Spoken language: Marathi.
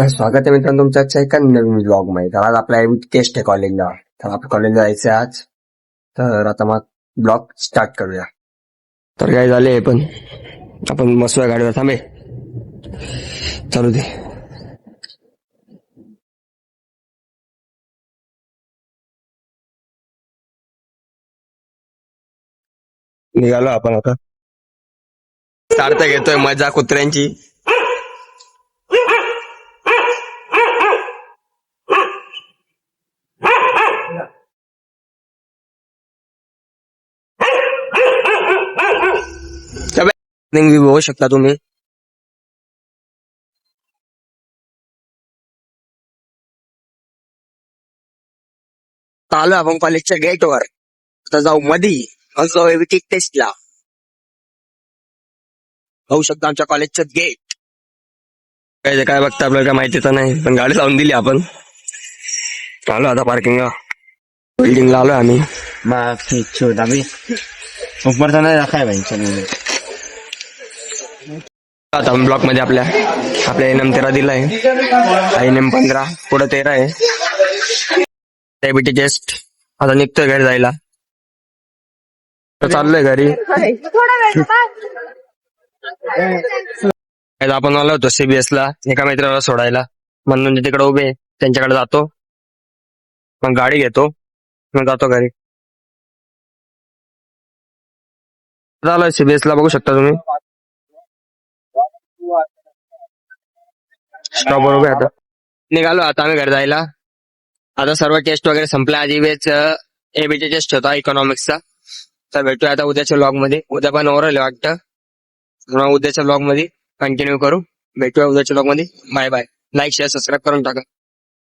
तर स्वागत आहे मित्रांनो तुमच्या आजच्या एका नवीन ब्लॉग मध्ये. तर आज आपला टेस्ट आहे कॉलेजला. तर आपण कॉलेजला जायचं आहे आज. तर आता मग ब्लॉग स्टार्ट करूया. तर काय झाले पण आपण मस्त गाडीवर थांबे चालू दे. निघालो आपण आता. स्टार्ट घेतोय मजा कुत्र्यांची. होऊ शकता तुम्ही. आलो आपण कॉलेजच्या गेटवर. आता जाऊ मधी जाऊ एव्हिटिक टेस्टला. होऊ शकतं आमच्या कॉलेजचं गेट. काय बघता आपल्याला काय माहिती तर नाही, पण गाडी लावून दिली आपण. आलो आता पार्किंगला. बिल्डिंगला आलो आम्ही. ऊपर तो नहीं रखा है भाई चलो आता ब्लॉक मध्ये आपल्या एनएम 13 दिलाय. एनएम 15 पुढे 13 आहे. डायबिटी टेस्ट. आता निघतोय घरी जायला. चाललोय घरी. आपण आलो होतो CBS ला एका मित्राला सोडायला, म्हणून तिकडे उभे त्यांच्याकडे जातो, मग गाडी घेतो, मग जातो घरी. झालं CBS ला बघू शकता तुम्ही. स्टॉप वर उभे आता. निघालो आता आम्ही घरी जायला. आता सर्व टेस्ट वगैरे संपल्या. आधी वेच एबीटी टेस्ट होता इकॉनॉमिक्सचा. तर भेटूया आता उद्याच्या ब्लॉग मध्ये. उद्या पण ओरल वाटतं. उद्याच्या ब्लॉग मध्ये कंटिन्यू करू. भेटूया उद्याच्या ब्लॉग मध्ये. Bye bye. Like share subscribe करून टाका.